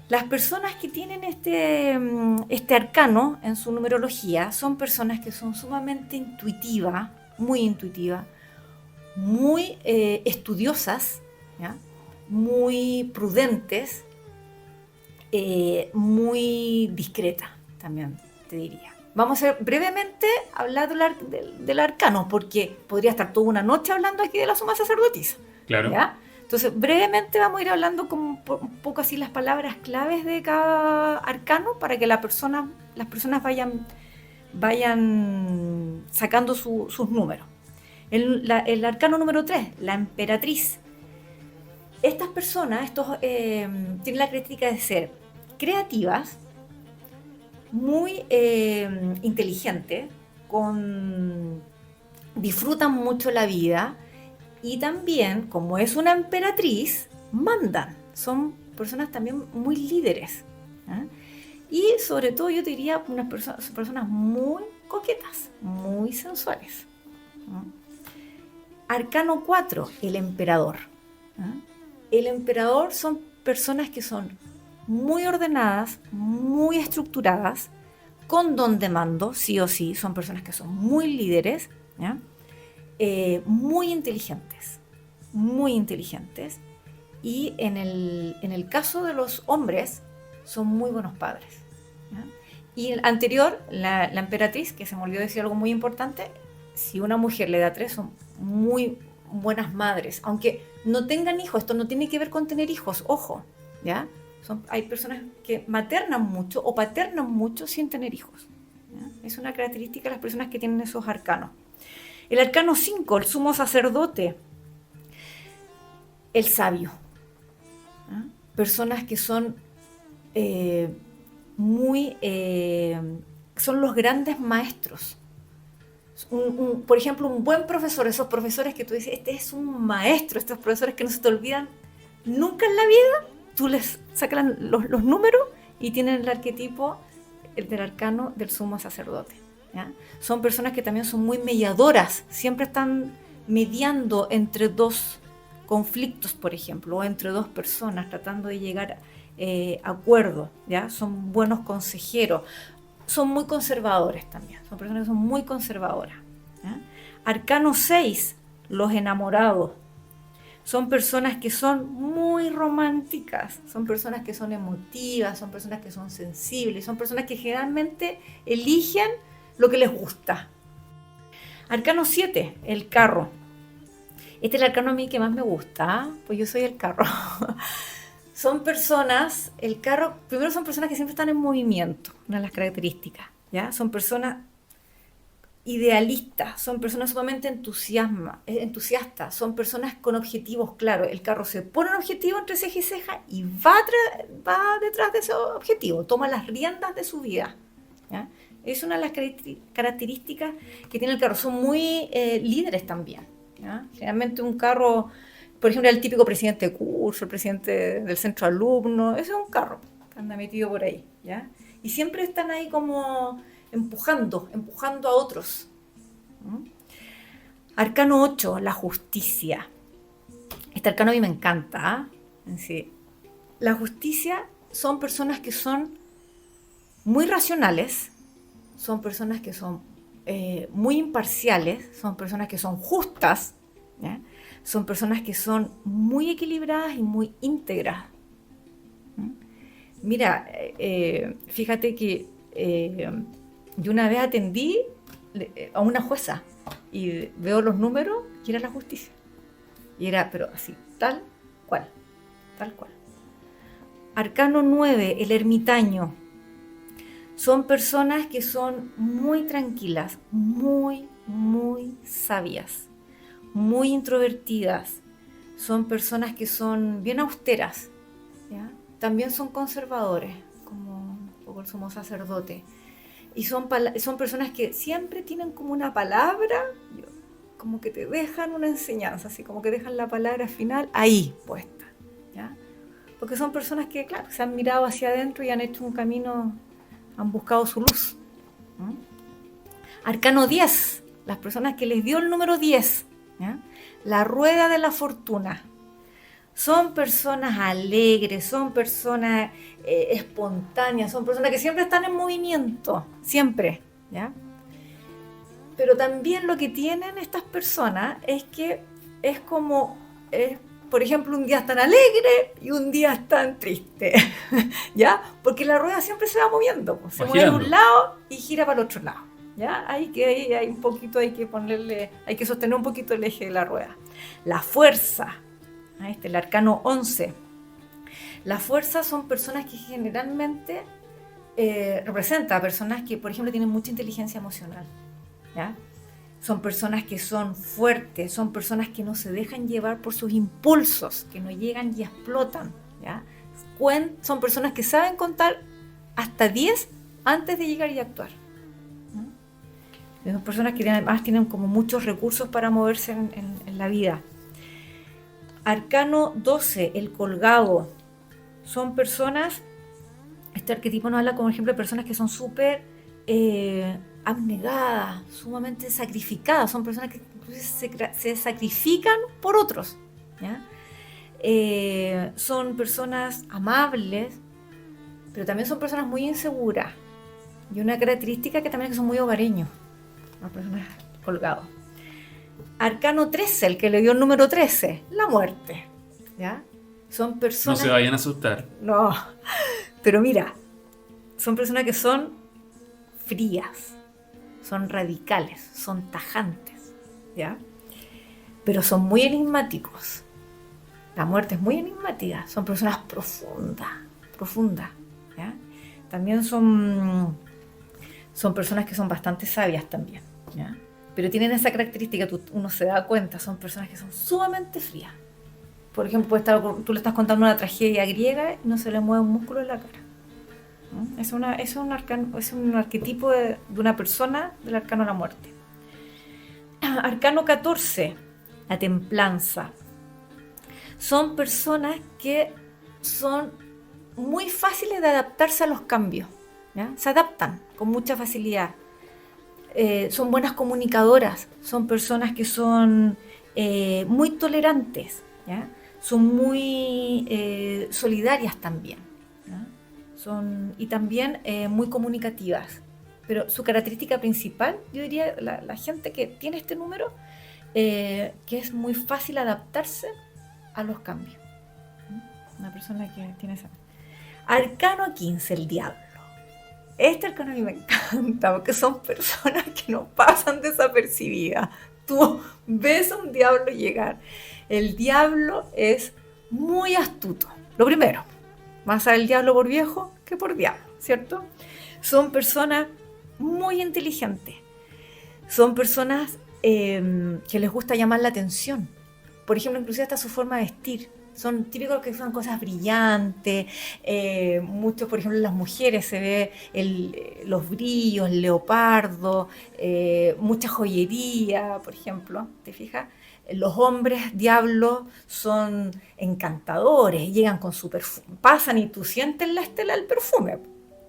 Las personas que tienen este arcano en su numerología son personas que son sumamente intuitivas, muy estudiosas, ¿ya? Muy prudentes, muy discretas, también te diría. Vamos a brevemente hablar del arcano, porque podría estar toda una noche hablando aquí de la suma sacerdotisa. Claro. ¿Ya? Entonces, brevemente vamos a ir hablando como un poco así las palabras claves de cada arcano para que las personas vayan sacando sus números. El arcano número 3, la emperatriz. Estas personas tienen la característica de ser creativas, muy inteligentes, disfrutan mucho la vida. Y también, como es una emperatriz, mandan. Son personas también muy líderes. ¿Eh? Y sobre todo yo te diría son personas muy coquetas, muy sensuales. Arcano 4, el emperador. El emperador son personas que son muy ordenadas, muy estructuradas, con don de mando, sí o sí. Son personas que son muy líderes, ¿ya? Muy inteligentes, y en el caso de los hombres son muy buenos padres, ¿ya? Y el anterior, la emperatriz, que se me olvidó decir algo muy importante, si una mujer le da 3 son muy buenas madres, aunque no tengan hijos. Esto no tiene que ver con tener hijos, ojo, ¿ya? Hay personas que maternan mucho o paternan mucho sin tener hijos, ¿ya? Es una característica de las personas que tienen esos arcanos. El arcano 5, el sumo sacerdote, el sabio. ¿Ah? Personas que son son los grandes maestros. Por ejemplo, un buen profesor, esos profesores que tú dices, este es un maestro, estos profesores que no se te olvidan nunca en la vida, tú les sacas los números y tienen el arquetipo del arcano del sumo sacerdote. ¿Ya? Son personas que también son muy mediadoras, siempre están mediando entre dos conflictos, por ejemplo, o entre dos personas, tratando de llegar a acuerdos, ¿ya? Son buenos consejeros. son muy conservadores también, son personas que son muy conservadoras. ¿Ya? Arcano 6, los enamorados. Son personas que son muy románticas, son personas que son emotivas, son personas que son sensibles, son personas que generalmente eligen lo que les gusta. Arcano 7, el carro. Este es el arcano a mí que más me gusta, pues yo soy el carro. Son personas, el carro, primero son personas que siempre están en movimiento, una de las características, ¿ya? Son personas idealistas, son personas sumamente entusiastas, son personas con objetivos claros. El carro se pone un objetivo entre ceja y ceja y va detrás de ese objetivo, toma las riendas de su vida, ¿ya? Es una de las características que tiene el carro. Son muy líderes también, ¿ya? Generalmente un carro, por ejemplo, el típico presidente de curso, el presidente del centro de alumnos, ese es un carro que anda metido por ahí, ¿ya? Y siempre están ahí como empujando a otros. Arcano 8, la justicia. Este arcano a mí me encanta, ¿eh? Sí. La justicia son personas que son muy racionales, son personas que son muy imparciales, son personas que son justas, ¿ya? Son personas que son muy equilibradas y muy íntegras. Mira, fíjate que yo una vez atendí a una jueza y veo los números y era la justicia. Y era, pero así, tal cual. Arcano 9, el ermitaño. Son personas que son muy tranquilas, muy sabias, muy introvertidas. Son personas que son bien austeras, ¿ya? También son conservadores, como un poco el sumo sacerdote. Y son personas que siempre tienen como una palabra, como que te dejan una enseñanza, así como que dejan la palabra final ahí puesta, ¿ya? Porque son personas que, claro, se han mirado hacia adentro y han hecho un camino, han buscado su luz. Arcano 10, las personas que les dio el número 10, ¿ya? La rueda de la fortuna. Son personas alegres, son personas espontáneas, son personas que siempre están en movimiento, siempre, ¿ya? Pero también lo que tienen estas personas es que es como, por ejemplo, un día están alegres y un día están tristes, ¿ya? Porque la rueda siempre se va moviendo, pues, se mueve de un lado y gira para el otro lado, ¿ya? Hay un poquito, hay que sostener un poquito el eje de la rueda. La fuerza. El arcano 11. La fuerza son personas que generalmente representan a personas que, por ejemplo, tienen mucha inteligencia emocional, ¿ya? Son personas que son fuertes, son personas que no se dejan llevar por sus impulsos, que no llegan y explotan, ¿ya? Son personas que saben contar hasta 10 antes de llegar y actuar, ¿no? Son personas que además tienen como muchos recursos para moverse en la vida. Arcano 12, el colgado. Son personas, este arquetipo nos habla como ejemplo de personas que son súper abnegadas, sumamente sacrificadas. Son personas que se sacrifican por otros, ¿ya? Son personas amables, pero también son personas muy inseguras. Y una característica que también es que son muy hogareños, las personas colgados. Arcano 13, el que le dio el número 13, la muerte, ¿ya? Son personas... No se vayan a asustar. No, pero mira, son personas que son frías, son radicales, son tajantes, ¿ya? Pero son muy enigmáticos. La muerte es muy enigmática, son personas profundas, ¿ya? También son personas que son bastante sabias también, ¿ya? Pero tienen esa característica, uno se da cuenta, son personas que son sumamente frías. Por ejemplo, tú le estás contando una tragedia griega y no se le mueve un músculo en la cara, ¿no? Es un arquetipo de una persona del arcano de la muerte. Arcano 14, la templanza. Son personas que son muy fáciles de adaptarse a los cambios, ¿ya? Se adaptan con mucha facilidad. Son buenas comunicadoras, son personas que son muy tolerantes, ¿ya? Son muy solidarias también, ¿ya? Y también muy comunicativas, Pero su característica principal, yo diría, la gente que tiene este número, que es muy fácil adaptarse a los cambios. Una persona que tiene esa. Arcano 15, el diablo. Este arcano a mí me encanta porque son personas que no pasan desapercibidas. Tú ves a un diablo llegar. El diablo es muy astuto. Lo primero, más sabe el diablo por viejo que por diablo, ¿cierto? Son personas muy inteligentes. Son personas que les gusta llamar la atención. Por ejemplo, inclusive hasta su forma de vestir. Son típicos que son cosas brillantes. Muchos, por ejemplo, en las mujeres se ve los brillos, el leopardo, mucha joyería, por ejemplo. ¿Te fijas? Los hombres diablos son encantadores, llegan con su perfume, pasan y tú sientes la estela del perfume.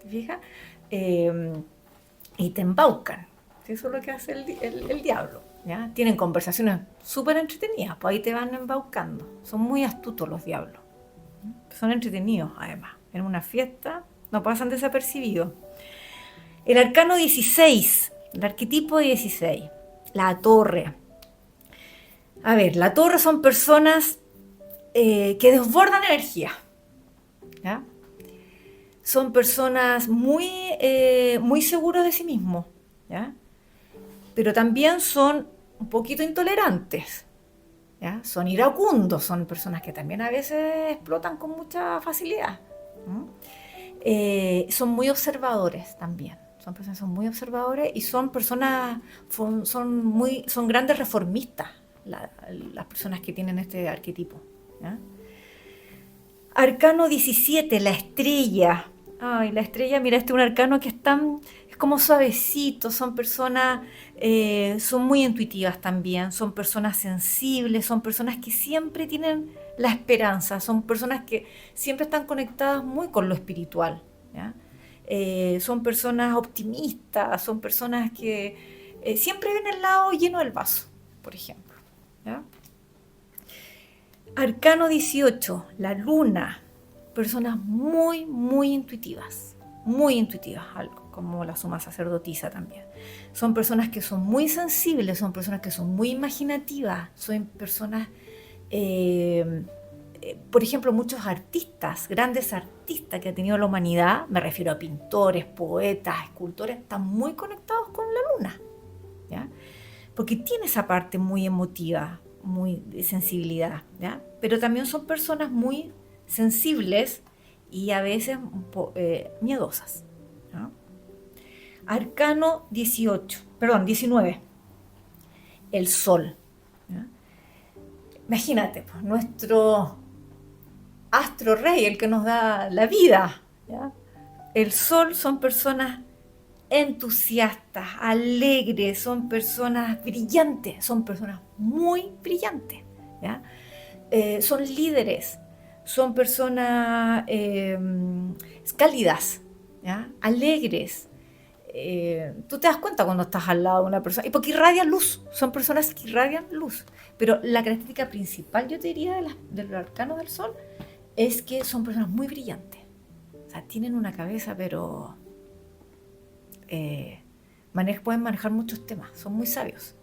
¿Te fijas? Y te embaucan. Eso es lo que hace el diablo. ¿Ya? Tienen conversaciones súper entretenidas, pues ahí te van embaucando. Son muy astutos los diablos. Son entretenidos, además. En una fiesta no pasan desapercibidos. El arcano 16, el arquetipo 16, la torre. A ver, la torre son personas que desbordan energía. ¿Ya? Son personas muy seguros de sí mismos. ¿Ya? Pero también son un poquito intolerantes, ¿ya? Son iracundos, son personas que también a veces explotan con mucha facilidad. Son muy observadores también, son personas que son muy observadores y son personas, son grandes reformistas las personas que tienen este arquetipo, ¿ya? Arcano 17, la estrella. Ay, la estrella, mira, este es un arcano que es como suavecito, son personas, son muy intuitivas también, son personas sensibles, son personas que siempre tienen la esperanza, son personas que siempre están conectadas muy con lo espiritual, ¿ya? Son personas optimistas, son personas que siempre ven el lado lleno del vaso, por ejemplo, ¿ya? Arcano 18, la luna, personas muy, muy intuitivas, algo como la suma sacerdotisa también. Son personas que son muy sensibles, son personas que son muy imaginativas, son personas, por ejemplo, muchos artistas, grandes artistas que ha tenido la humanidad, me refiero a pintores, poetas, escultores, están muy conectados con la luna, ¿ya? Porque tiene esa parte muy emotiva, muy de sensibilidad, ¿ya? Pero también son personas muy sensibles y a veces miedosas, ¿no? Arcano 19, el sol, ¿ya? Imagínate, pues, nuestro astro rey, el que nos da la vida, ¿ya? El sol son personas entusiastas, alegres, son personas brillantes, son personas muy brillantes, ¿ya? Son líderes, son personas cálidas, ¿ya? Alegres. Tú te das cuenta cuando estás al lado de una persona, y porque irradian luz, son personas que irradian luz, pero la característica principal, yo te diría, de los arcanos del sol, es que son personas muy brillantes, o sea, tienen una cabeza, pero pueden manejar muchos temas, son muy sabios.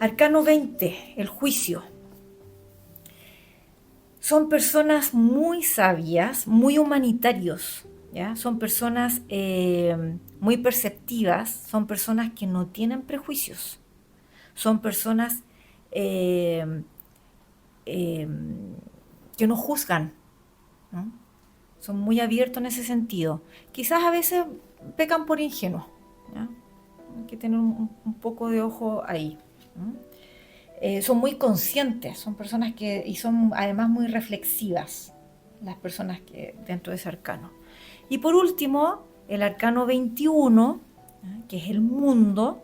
Arcano 20, el juicio. Son personas muy sabias, muy humanitarios, ¿ya? Son personas muy perceptivas, son personas que no tienen prejuicios, son personas que no juzgan, ¿no? Son muy abiertos en ese sentido. Quizás a veces pecan por ingenuos, ¿ya? Hay que tener un poco de ojo ahí, ¿no? Son muy conscientes, son personas y son además muy reflexivas, las personas que dentro de ese arcano. Y por último, el arcano 21, ¿ya? Que es el mundo,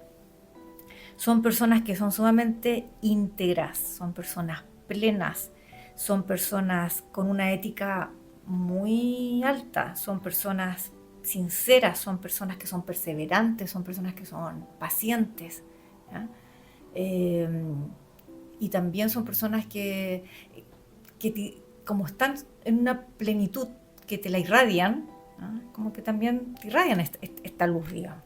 son personas que son sumamente íntegras, son personas plenas, son personas con una ética muy alta, son personas sinceras, son personas que son perseverantes, son personas que son pacientes, ¿ya? Y también son personas que como están en una plenitud que te la irradian, ¿ah? Como que también irradian esta luz, digamos.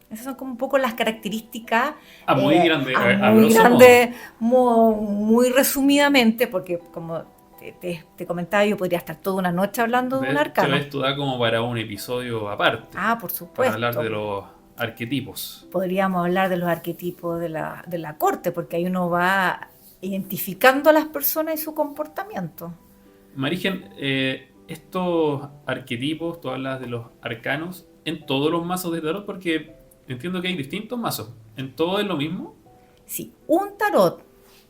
Esas son como un poco las características muy grande, a muy grosso grande, muy resumidamente, porque como te comentaba, yo podría estar toda una noche hablando de un arcano. Esto da como para un episodio aparte. Por supuesto. Para hablar de los arquetipos. Podríamos hablar de los arquetipos de la corte, porque ahí uno va identificando a las personas y su comportamiento. Marigen, estos arquetipos, tú hablas de los arcanos en todos los mazos de tarot, porque entiendo que hay distintos mazos. ¿En todo es lo mismo? Sí, un tarot,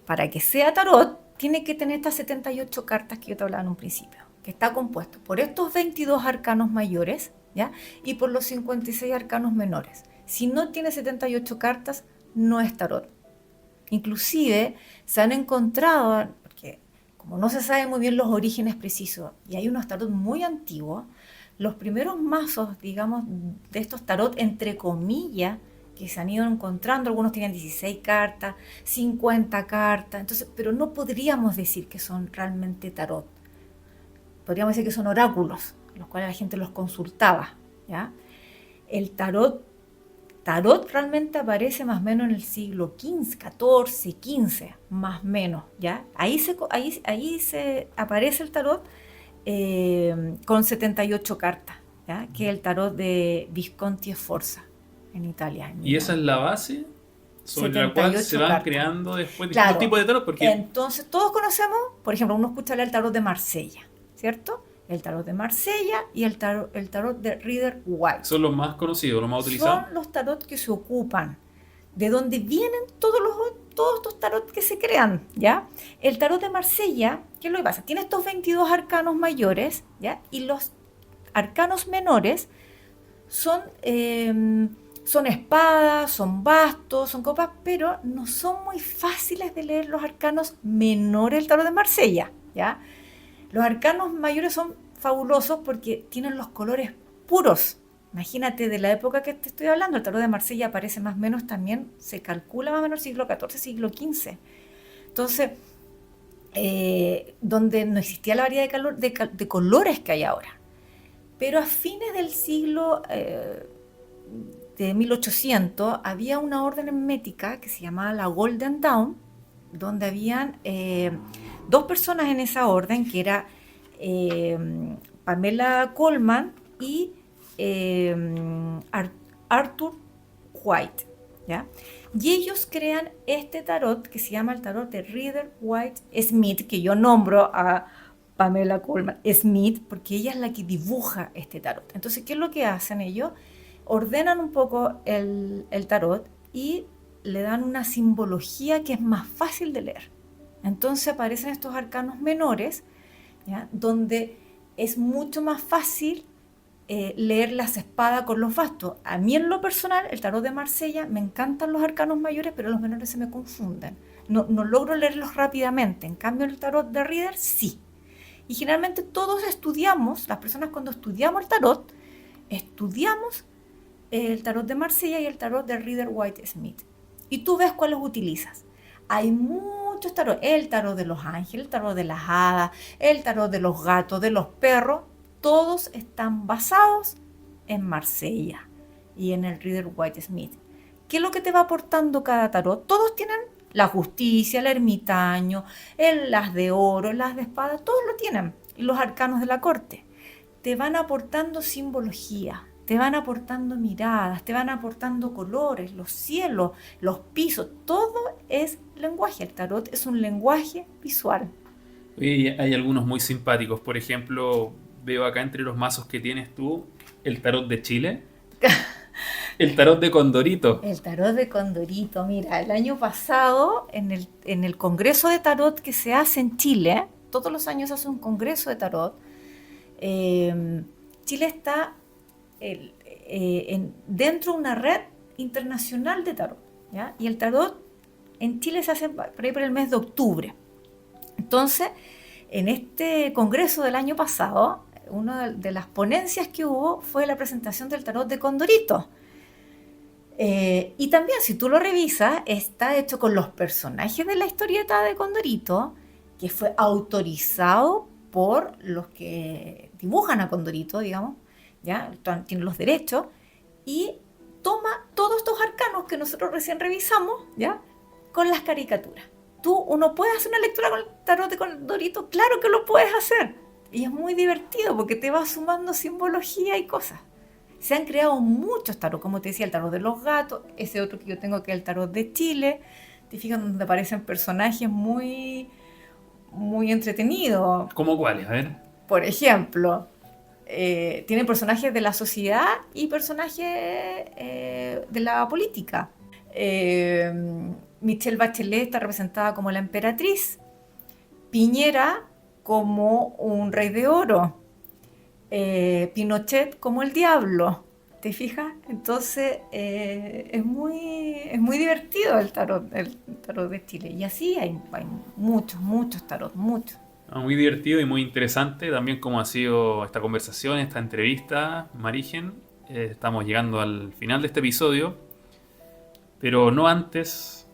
para que sea tarot, tiene que tener estas 78 cartas que yo te hablaba en un principio, que está compuesto por estos 22 arcanos mayores, ¿ya? Y por los 56 arcanos menores. Si no tiene 78 cartas, no es tarot. Inclusive se han encontrado, porque como no se sabe muy bien los orígenes precisos, y hay unos tarot muy antiguos, los primeros mazos, digamos, de estos tarot, entre comillas, que se han ido encontrando, algunos tienen 16 cartas, 50 cartas, entonces, pero no podríamos decir que son realmente tarot. Podríamos decir que son oráculos, los cuales la gente los consultaba, ¿ya? El tarot realmente aparece más o menos en el siglo XV, XIV, XV, más o menos, ¿ya? Ahí se aparece el tarot con 78 cartas, ¿ya? Que es el tarot de Visconti e Sforza en Italia. ¿Y esa es la base sobre la cual se van cartas. Creando después distintos tipos de tarot? Porque entonces todos conocemos, por ejemplo, uno escucha hablar del tarot de Marsella, ¿cierto? El tarot de Marsella y el tarot de Rider White. Son los más conocidos, los más utilizados. Son los tarot que se ocupan, de donde vienen todos estos tarot que se crean, ¿ya? El tarot de Marsella, ¿qué es lo que pasa? Tiene estos 22 arcanos mayores, ¿ya? Y los arcanos menores son espadas, son bastos, son copas, pero no son muy fáciles de leer los arcanos menores del tarot de Marsella, ¿ya? Los arcanos mayores son fabulosos porque tienen los colores puros. Imagínate, de la época que te estoy hablando, el tarot de Marsella aparece más o menos también, se calcula más o menos siglo XIV, siglo XV. Entonces, donde no existía la variedad de colores que hay ahora. Pero a fines del siglo de 1800 había una orden hermética que se llamaba la Golden Dawn, donde habían dos personas en esa orden, que era Pamela Colman y Arthur White, ¿ya? Y ellos crean este tarot que se llama el tarot de Rider White Smith, que yo nombro a Pamela Colman Smith porque ella es la que dibuja este tarot. Entonces, ¿qué es lo que hacen ellos? Ordenan un poco el tarot y le dan una simbología que es más fácil de leer. Entonces aparecen estos arcanos menores, ¿ya? Donde es mucho más fácil leer las espadas con los bastos. A mí en lo personal, el tarot de Marsella, me encantan los arcanos mayores, pero los menores se me confunden. No logro leerlos rápidamente. En cambio, el tarot de Rider, sí. Y generalmente todos estudiamos, las personas cuando estudiamos el tarot, estudiamos el tarot de Marsella y el tarot de Rider White Smith. Y tú ves cuáles utilizas. Hay muchos tarot, el tarot de los ángeles, el tarot de las hadas, el tarot de los gatos, de los perros, todos están basados en Marsella y en el Rider White Smith. ¿Qué es lo que te va aportando cada tarot? Todos tienen la justicia, el ermitaño, el as de oro, el as de espada, todos lo tienen. Y los arcanos de la corte te van aportando simbología, te van aportando miradas, te van aportando colores, los cielos, los pisos, todo es lenguaje. El tarot es un lenguaje visual. Y hay algunos muy simpáticos. Por ejemplo, veo acá entre los mazos que tienes tú el tarot de Chile, el tarot de Condorito. El tarot de Condorito, mira, el año pasado en el congreso de tarot que se hace en Chile, todos los años se hace un congreso de tarot, Chile está dentro de una red internacional de tarot, ¿ya? Y el tarot en Chile se hace por ahí por el mes de octubre. Entonces, en este congreso del año pasado, una de las ponencias que hubo fue la presentación del tarot de Condorito. Y también, si tú lo revisas, está hecho con los personajes de la historieta de Condorito, que fue autorizado por los que dibujan a Condorito, digamos, ¿ya? Tienen los derechos, y toma todos estos arcanos que nosotros recién revisamos, ¿ya? Con las caricaturas. ¿Uno puede hacer una lectura con el tarot de Condorito? Claro que lo puedes hacer. Y es muy divertido porque te va sumando simbología y cosas. Se han creado muchos tarot, como te decía, el tarot de los gatos, ese otro que yo tengo que es el tarot de Chile. Te fijas donde aparecen personajes muy, muy entretenidos. ¿Cómo cuáles? A ver. Por ejemplo, tiene personajes de la sociedad y personajes de la política. Michelle Bachelet está representada como la emperatriz, Piñera como un rey de oro, Pinochet como el diablo. ¿Te fijas? Entonces es muy divertido el tarot de Chile. Y así hay muchos tarot, muchos. Muy divertido y muy interesante también como ha sido esta conversación, esta entrevista, Marigen. Estamos llegando al final de este episodio, pero no antes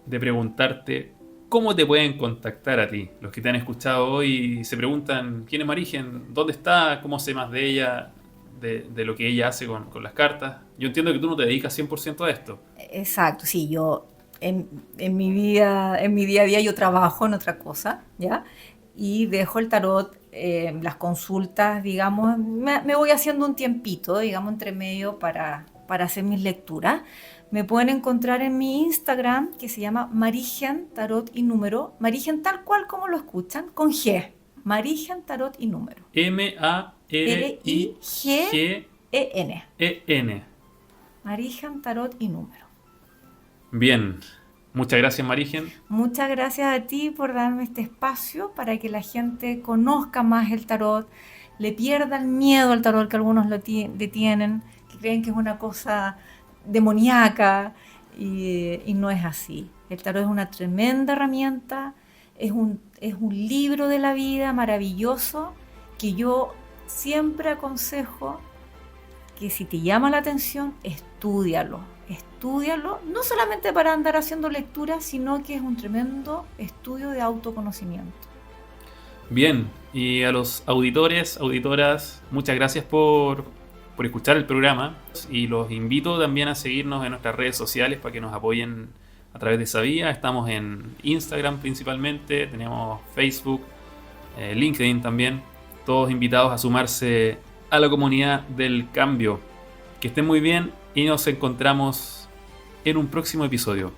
de preguntarte cómo te pueden contactar a ti. Los que te han escuchado hoy se preguntan quién es Marigen, dónde está, cómo sé más de ella, de lo que ella hace con las cartas. Yo entiendo que tú no te dedicas 100% a esto. Exacto, sí, yo en mi día a día yo trabajo en otra cosa, ¿ya? Y dejo el tarot, las consultas, digamos, me voy haciendo un tiempito, digamos, entre medio para hacer mis lecturas. Me pueden encontrar en mi Instagram, que se llama Marigen Tarot y Número. Marigen tal cual como lo escuchan, con G. Marigen Tarot y Número. M-A-R-I-G-E-N. Marigen Tarot y Número. Bien. Muchas gracias, Marigen. Muchas gracias a ti por darme este espacio para que la gente conozca más el tarot, le pierda el miedo al tarot que algunos le tienen, que creen que es una cosa demoníaca y no es así. El tarot es una tremenda herramienta, es un libro de la vida maravilloso que yo siempre aconsejo que si te llama la atención, estúdialo, no solamente para andar haciendo lecturas, sino que es un tremendo estudio de autoconocimiento. Bien, y a los auditores, auditoras, muchas gracias por escuchar el programa y los invito también a seguirnos en nuestras redes sociales para que nos apoyen a través de esa vía. Estamos en Instagram principalmente, tenemos Facebook, LinkedIn también, todos invitados a sumarse a la comunidad del cambio. Que estén muy bien y nos encontramos en un próximo episodio.